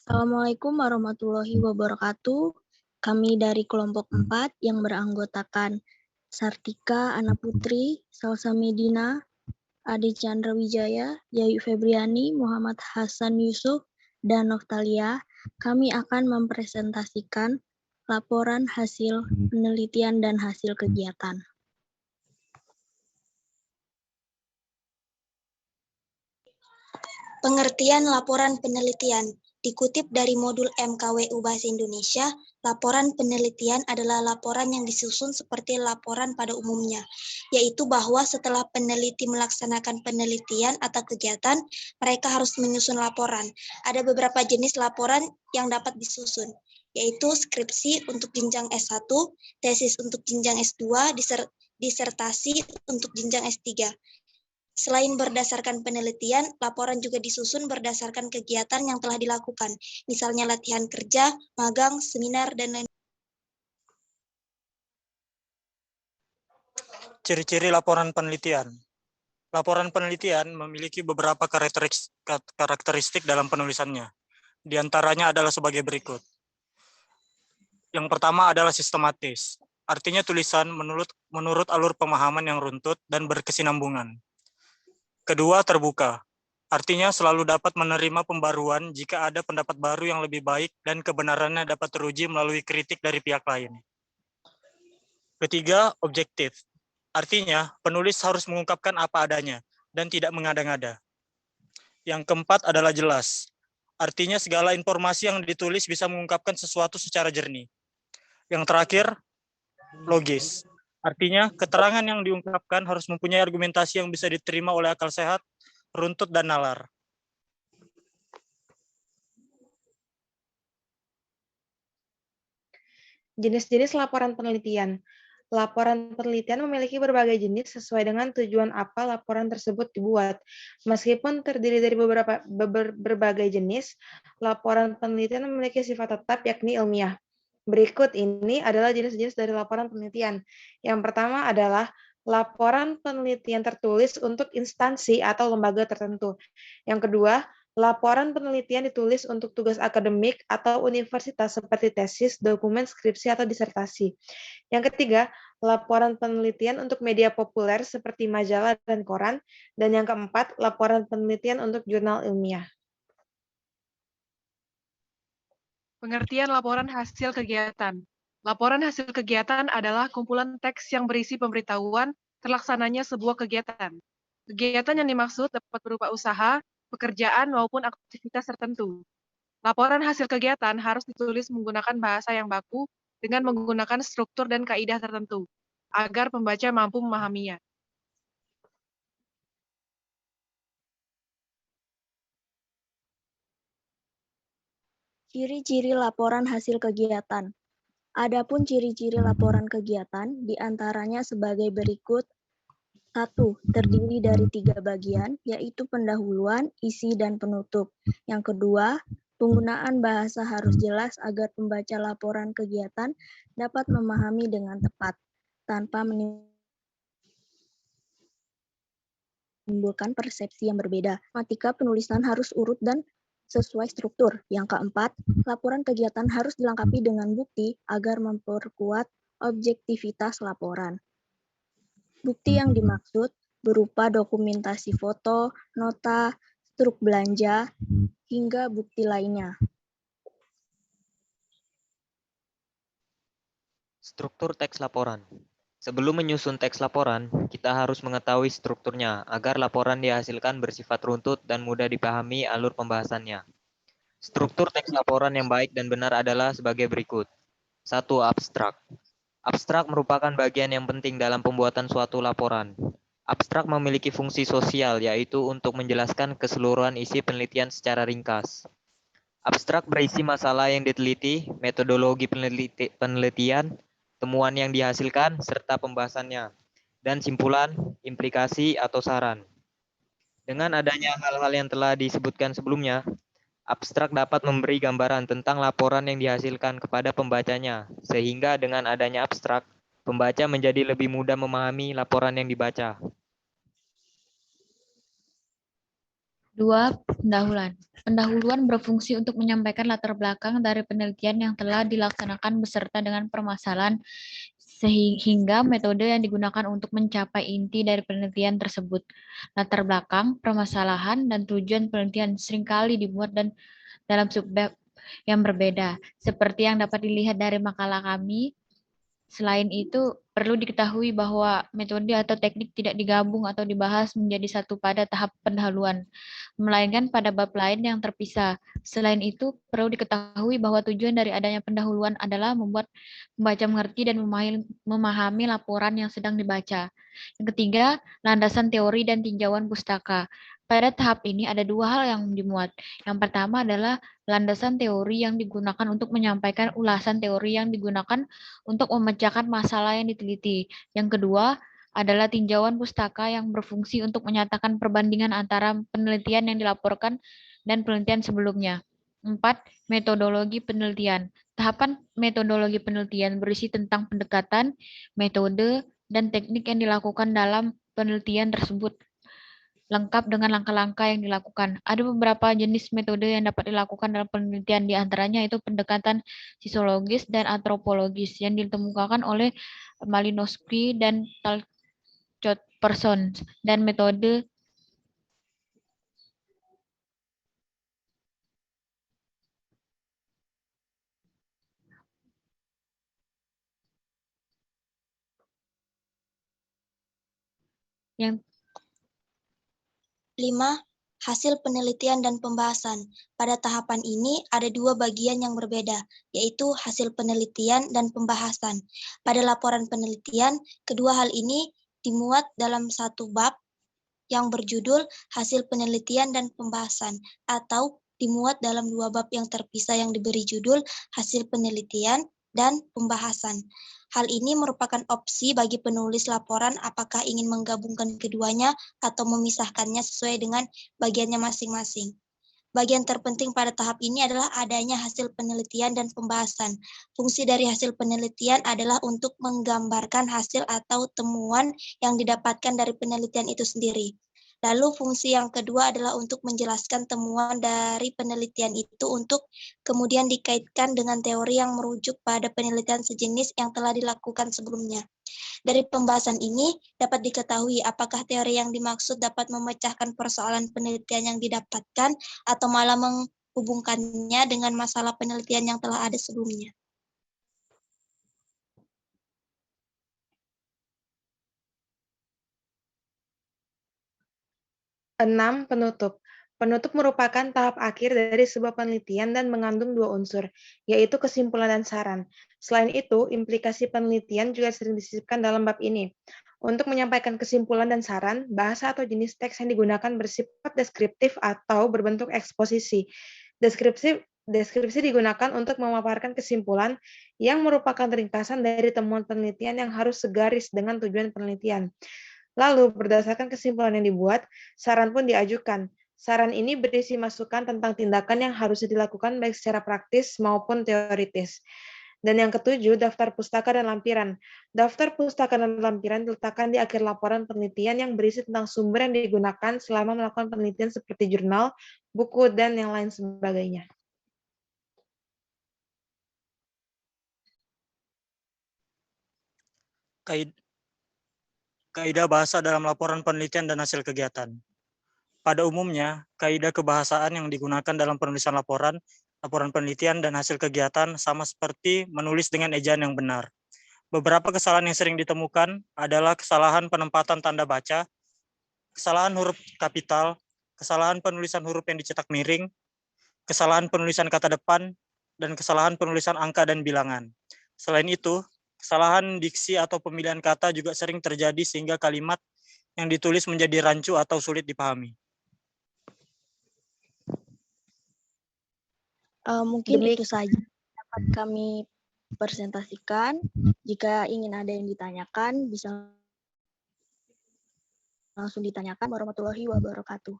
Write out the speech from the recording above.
Assalamualaikum warahmatullahi wabarakatuh. Kami dari kelompok 4 yang beranggotakan Sartika Ana Putri, Salsa Medina, Ade Chandra Wijaya, Yayu Febriani, Muhammad Hasan Yusuf, dan Noftalia, kami akan mempresentasikan laporan hasil penelitian dan hasil kegiatan. Pengertian laporan penelitian. Dikutip dari modul MKWU Bahasa Indonesia, laporan penelitian adalah laporan yang disusun seperti laporan pada umumnya, yaitu bahwa setelah peneliti melaksanakan penelitian atau kegiatan, mereka harus menyusun laporan. Ada beberapa jenis laporan yang dapat disusun, yaitu skripsi untuk jenjang S1, tesis untuk jenjang S2, disertasi untuk jenjang S3. Selain berdasarkan penelitian, laporan juga disusun berdasarkan kegiatan yang telah dilakukan, misalnya latihan kerja, magang, seminar, dan lain-lain. Ciri-ciri laporan penelitian. Laporan penelitian memiliki beberapa karakteristik dalam penulisannya. Di antaranya adalah sebagai berikut. Yang pertama adalah sistematis. Artinya tulisan menurut alur pemahaman yang runtut dan berkesinambungan. Kedua, terbuka. Artinya selalu dapat menerima pembaruan jika ada pendapat baru yang lebih baik dan kebenarannya dapat teruji melalui kritik dari pihak lain. Ketiga, objektif. Artinya, penulis harus mengungkapkan apa adanya dan tidak mengada-ngada. Yang keempat adalah jelas. Artinya segala informasi yang ditulis bisa mengungkapkan sesuatu secara jernih. Yang terakhir, logis. Artinya, keterangan yang diungkapkan harus mempunyai argumentasi yang bisa diterima oleh akal sehat, runtut, dan nalar. Jenis-jenis laporan penelitian. Laporan penelitian memiliki berbagai jenis sesuai dengan tujuan apa laporan tersebut dibuat. Meskipun terdiri dari berbagai jenis, laporan penelitian memiliki sifat tetap yakni ilmiah. Berikut ini adalah jenis-jenis dari laporan penelitian. Yang pertama adalah laporan penelitian tertulis untuk instansi atau lembaga tertentu. Yang kedua, laporan penelitian ditulis untuk tugas akademik atau universitas seperti tesis, dokumen, skripsi, atau disertasi. Yang ketiga, laporan penelitian untuk media populer seperti majalah dan koran. Dan yang keempat, laporan penelitian untuk jurnal ilmiah. Pengertian laporan hasil kegiatan. Laporan hasil kegiatan adalah kumpulan teks yang berisi pemberitahuan terlaksananya sebuah kegiatan. Kegiatan yang dimaksud dapat berupa usaha, pekerjaan, maupun aktivitas tertentu. Laporan hasil kegiatan harus ditulis menggunakan bahasa yang baku dengan menggunakan struktur dan kaidah tertentu, agar pembaca mampu memahaminya. Ciri-ciri laporan hasil kegiatan. Adapun ciri-ciri laporan kegiatan diantaranya sebagai berikut. 1. Terdiri dari 3 bagian, yaitu pendahuluan, isi, dan penutup. Yang kedua, penggunaan bahasa harus jelas agar pembaca laporan kegiatan dapat memahami dengan tepat, tanpa menimbulkan persepsi yang berbeda. Matematika penulisan harus urut dan sesuai struktur. Yang keempat, laporan kegiatan harus dilengkapi dengan bukti agar memperkuat objektivitas laporan. Bukti yang dimaksud berupa dokumentasi foto, nota, struk belanja, hingga bukti lainnya. Struktur teks laporan. Sebelum menyusun teks laporan, kita harus mengetahui strukturnya agar laporan dihasilkan bersifat runtut dan mudah dipahami alur pembahasannya. Struktur teks laporan yang baik dan benar adalah sebagai berikut. 1. Abstrak. Abstrak merupakan bagian yang penting dalam pembuatan suatu laporan. Abstrak memiliki fungsi sosial, yaitu untuk menjelaskan keseluruhan isi penelitian secara ringkas. Abstrak berisi masalah yang diteliti, metodologi penelitian, temuan yang dihasilkan, serta pembahasannya, dan simpulan, implikasi, atau saran. Dengan adanya hal-hal yang telah disebutkan sebelumnya, abstrak dapat memberi gambaran tentang laporan yang dihasilkan kepada pembacanya, sehingga dengan adanya abstrak, pembaca menjadi lebih mudah memahami laporan yang dibaca. 2. Pendahuluan. Pendahuluan berfungsi untuk menyampaikan latar belakang dari penelitian yang telah dilaksanakan beserta dengan permasalahan sehingga metode yang digunakan untuk mencapai inti dari penelitian tersebut. Latar belakang, permasalahan, dan tujuan penelitian seringkali dibuat dan dalam subbab yang berbeda, seperti yang dapat dilihat dari makalah kami. Selain itu, perlu diketahui bahwa metode atau teknik tidak digabung atau dibahas menjadi satu pada tahap pendahuluan, melainkan pada bab lain yang terpisah. Selain itu, perlu diketahui bahwa tujuan dari adanya pendahuluan adalah membuat pembaca mengerti dan memahami laporan yang sedang dibaca. Yang ketiga, landasan teori dan tinjauan pustaka. Pada tahap ini ada dua hal yang dimuat. Yang pertama adalah landasan teori yang digunakan untuk menyampaikan ulasan teori yang digunakan untuk memecahkan masalah yang diteliti. Yang kedua adalah tinjauan pustaka yang berfungsi untuk menyatakan perbandingan antara penelitian yang dilaporkan dan penelitian sebelumnya. 4. Metodologi penelitian. Tahapan metodologi penelitian berisi tentang pendekatan, metode, dan teknik yang dilakukan dalam penelitian tersebut, lengkap dengan langkah-langkah yang dilakukan. Ada beberapa jenis metode yang dapat dilakukan dalam penelitian, di antaranya itu pendekatan sosiologis dan antropologis yang ditemukan oleh Malinowski dan Talcott-Parsons, dan metode yang 5. Hasil penelitian dan pembahasan. Pada tahapan ini ada dua bagian yang berbeda, yaitu hasil penelitian dan pembahasan. Pada laporan penelitian, kedua hal ini dimuat dalam satu bab yang berjudul hasil penelitian dan pembahasan, atau dimuat dalam dua bab yang terpisah yang diberi judul hasil penelitian dan pembahasan. Hal ini merupakan opsi bagi penulis laporan apakah ingin menggabungkan keduanya atau memisahkannya sesuai dengan bagiannya masing-masing. Bagian terpenting pada tahap ini adalah adanya hasil penelitian dan pembahasan. Fungsi dari hasil penelitian adalah untuk menggambarkan hasil atau temuan yang didapatkan dari penelitian itu sendiri. Lalu fungsi yang kedua adalah untuk menjelaskan temuan dari penelitian itu untuk kemudian dikaitkan dengan teori yang merujuk pada penelitian sejenis yang telah dilakukan sebelumnya. Dari pembahasan ini dapat diketahui apakah teori yang dimaksud dapat memecahkan persoalan penelitian yang didapatkan atau malah menghubungkannya dengan masalah penelitian yang telah ada sebelumnya. Enam, penutup. Penutup merupakan tahap akhir dari sebuah penelitian dan mengandung dua unsur, yaitu kesimpulan dan saran. Selain itu, implikasi penelitian juga sering disisipkan dalam bab ini. Untuk menyampaikan kesimpulan dan saran, bahasa atau jenis teks yang digunakan bersifat deskriptif atau berbentuk eksposisi. Deskripsi digunakan untuk memaparkan kesimpulan yang merupakan ringkasan dari temuan penelitian yang harus segaris dengan tujuan penelitian. Lalu, berdasarkan kesimpulan yang dibuat, saran pun diajukan. Saran ini berisi masukan tentang tindakan yang harus dilakukan baik secara praktis maupun teoritis. Dan yang ketujuh, daftar pustaka dan lampiran. Daftar pustaka dan lampiran diletakkan di akhir laporan penelitian yang berisi tentang sumber yang digunakan selama melakukan penelitian seperti jurnal, buku, dan yang lain sebagainya. Kaidah bahasa dalam laporan penelitian dan hasil kegiatan. Pada umumnya, kaidah kebahasaan yang digunakan dalam penulisan laporan penelitian dan hasil kegiatan sama seperti menulis dengan ejaan yang benar. Beberapa kesalahan yang sering ditemukan adalah kesalahan penempatan tanda baca, kesalahan huruf kapital, kesalahan penulisan huruf yang dicetak miring, kesalahan penulisan kata depan, dan kesalahan penulisan angka dan bilangan. Selain itu, kesalahan diksi atau pemilihan kata juga sering terjadi sehingga kalimat yang ditulis menjadi rancu atau sulit dipahami. Mungkin itu saja dapat kami presentasikan. Jika ingin ada yang ditanyakan, bisa langsung ditanyakan. Warahmatullahi wabarakatuh.